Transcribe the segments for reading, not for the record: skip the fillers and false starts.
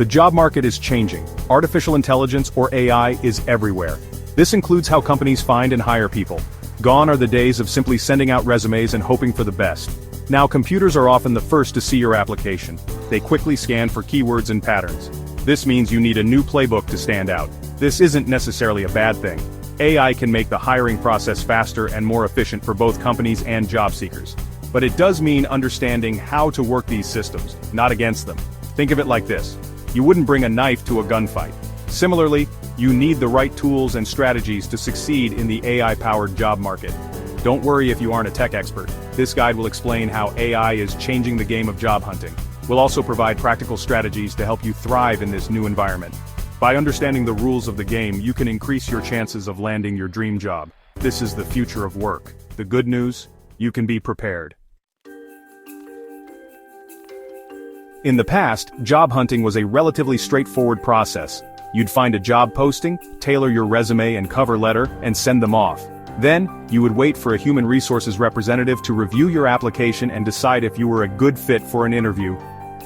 The job market is changing. Artificial intelligence, or AI, is everywhere. This includes how companies find and hire people. Gone are the days of simply sending out resumes and hoping for the best. Now computers are often the first to see your application. They quickly scan for keywords and patterns. This means you need a new playbook to stand out. This isn't necessarily a bad thing. AI can make the hiring process faster and more efficient for both companies and job seekers. But it does mean understanding how to work these systems, not against them. Think of it like this. You wouldn't bring a knife to a gunfight. Similarly, you need the right tools and strategies to succeed in the AI-powered job market. Don't worry if you aren't a tech expert. This guide will explain how AI is changing the game of job hunting. We'll also provide practical strategies to help you thrive in this new environment. By understanding the rules of the game, you can increase your chances of landing your dream job. This is the future of work. The good news? You can be prepared. In the past, job hunting was a relatively straightforward process. You'd find a job posting, tailor your resume and cover letter, and send them off. Then, you would wait for a human resources representative to review your application and decide if you were a good fit for an interview.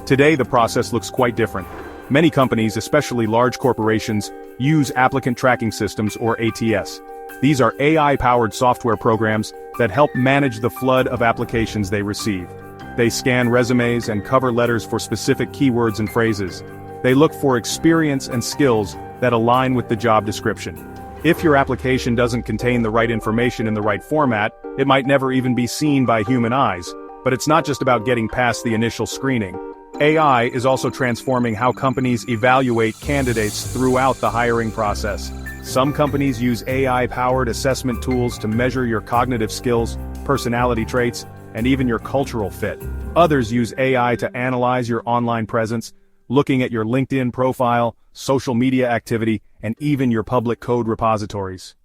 Today the process looks quite different. Many companies, especially large corporations, use applicant tracking systems, or ATS. These are AI-powered software programs that help manage the flood of applications they receive. They scan resumes and cover letters for specific keywords and phrases. They look for experience and skills that align with the job description. If your application doesn't contain the right information in the right format, it might never even be seen by human eyes. But it's not just about getting past the initial screening. AI is also transforming how companies evaluate candidates throughout the hiring process. Some companies use AI-powered assessment tools to measure your cognitive skills, personality traits, and even your cultural fit. Others use AI to analyze your online presence, looking at your LinkedIn profile, social media activity, and even your public code repositories.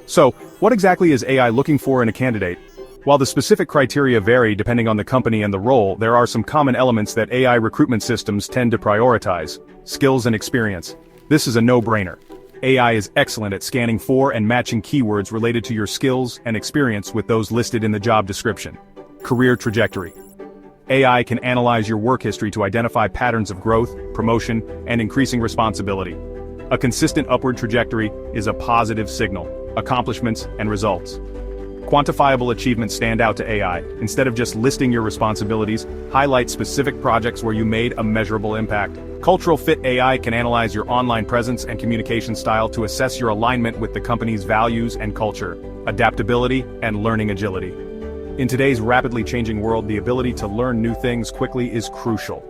So, what exactly is AI looking for in a candidate? While the specific criteria vary depending on the company and the role, there are some common elements that AI recruitment systems tend to prioritize: skills and experience. This is a no-brainer. AI is excellent at scanning for and matching keywords related to your skills and experience with those listed in the job description. Career trajectory. AI can analyze your work history to identify patterns of growth, promotion, and increasing responsibility. A consistent upward trajectory is a positive signal. Accomplishments and results. Quantifiable achievements stand out to AI. Instead of just listing your responsibilities, highlight specific projects where you made a measurable impact. Cultural fit. AI can analyze your online presence and communication style to assess your alignment with the company's values and culture. Adaptability and learning agility. In today's rapidly changing world, the ability to learn new things quickly is crucial.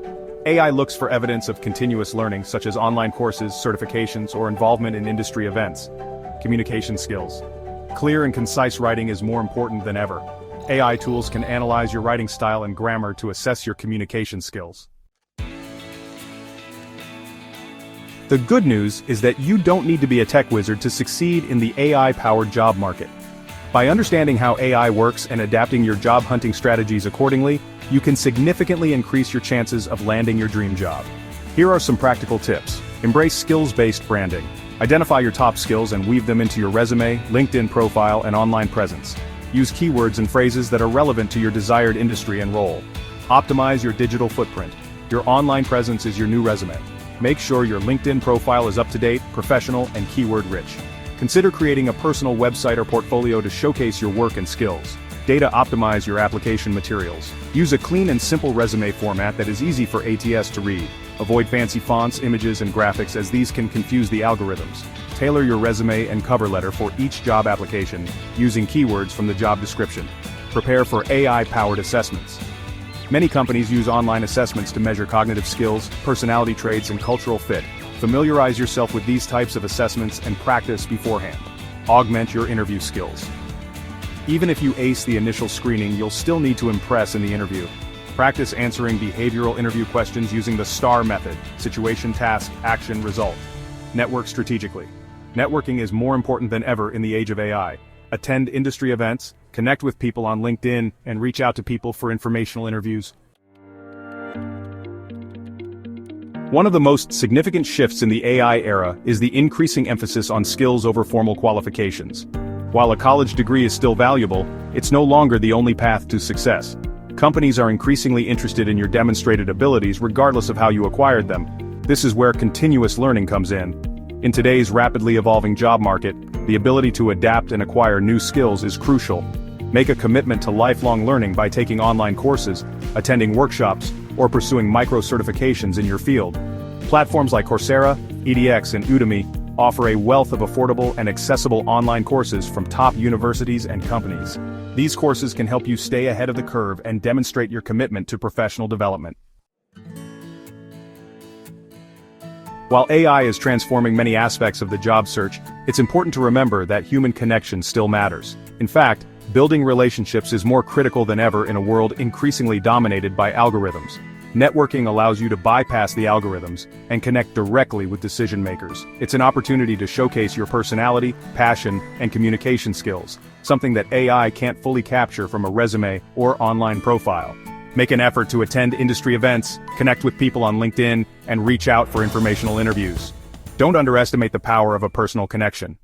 AI looks for evidence of continuous learning, such as online courses, certifications, or involvement in industry events. Communication skills. Clear and concise writing is more important than ever. AI tools can analyze your writing style and grammar to assess your communication skills. The good news is that you don't need to be a tech wizard to succeed in the AI-powered job market. By understanding how AI works and adapting your job hunting strategies accordingly, you can significantly increase your chances of landing your dream job. Here are some practical tips. Embrace skills-based branding. Identify your top skills and weave them into your resume, LinkedIn profile, and online presence. Use keywords and phrases that are relevant to your desired industry and role. Optimize your digital footprint. Your online presence is your new resume. Make sure your LinkedIn profile is up-to-date, professional, and keyword-rich. Consider creating a personal website or portfolio to showcase your work and skills. Data optimize your application materials. Use a clean and simple resume format that is easy for ATS to read. Avoid fancy fonts, images, and graphics, as these can confuse the algorithms. Tailor your resume and cover letter for each job application, using keywords from the job description. Prepare for AI-powered assessments. Many companies use online assessments to measure cognitive skills, personality traits, and cultural fit. Familiarize yourself with these types of assessments and practice beforehand. Augment your interview skills. Even if you ace the initial screening, you'll still need to impress in the interview. Practice answering behavioral interview questions using the STAR method: situation, task, action, result. Network strategically. Networking is more important than ever in the age of AI. Attend industry events, connect with people on LinkedIn, and reach out to people for informational interviews. One of the most significant shifts in the AI era is the increasing emphasis on skills over formal qualifications. While a college degree is still valuable, it's no longer the only path to success. Companies are increasingly interested in your demonstrated abilities regardless of how you acquired them. This is where continuous learning comes in. In today's rapidly evolving job market, the ability to adapt and acquire new skills is crucial. Make a commitment to lifelong learning by taking online courses, attending workshops, or pursuing micro-certifications in your field. Platforms like Coursera, edX, and Udemy offer a wealth of affordable and accessible online courses from top universities and companies. These courses can help you stay ahead of the curve and demonstrate your commitment to professional development. While AI is transforming many aspects of the job search, it's important to remember that human connection still matters. In fact, building relationships is more critical than ever in a world increasingly dominated by algorithms. Networking allows you to bypass the algorithms and connect directly with decision makers. It's an opportunity to showcase your personality, passion, and communication skills, something that AI can't fully capture from a resume or online profile. Make an effort to attend industry events, connect with people on LinkedIn, and reach out for informational interviews. Don't underestimate the power of a personal connection.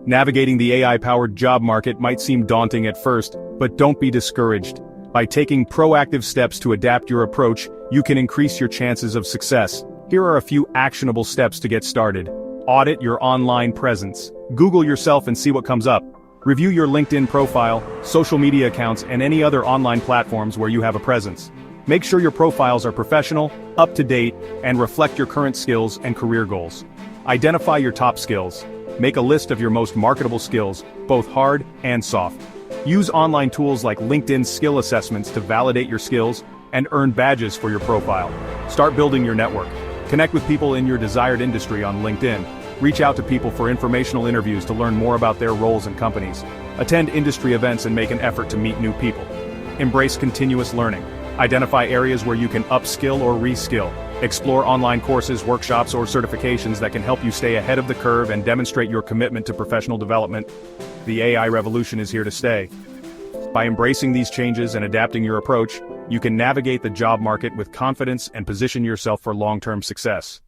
Navigating the AI-powered job market might seem daunting at first, but don't be discouraged. By taking proactive steps to adapt your approach, you can increase your chances of success. Here are a few actionable steps to get started. Audit your online presence. Google yourself and see what comes up. Review your LinkedIn profile, social media accounts, and any other online platforms where you have a presence. Make sure your profiles are professional, up-to-date, and reflect your current skills and career goals. Identify your top skills. Make a list of your most marketable skills, both hard and soft. Use online tools like LinkedIn skill assessments to validate your skills and earn badges for your profile. Start building your network. Connect with people in your desired industry on LinkedIn. Reach out to people for informational interviews to learn more about their roles and companies. Attend industry events and make an effort to meet new people. Embrace continuous learning. Identify areas where you can upskill or reskill. Explore online courses, workshops, or certifications that can help you stay ahead of the curve and demonstrate your commitment to professional development. The AI revolution is here to stay. By embracing these changes and adapting your approach, you can navigate the job market with confidence and position yourself for long-term success.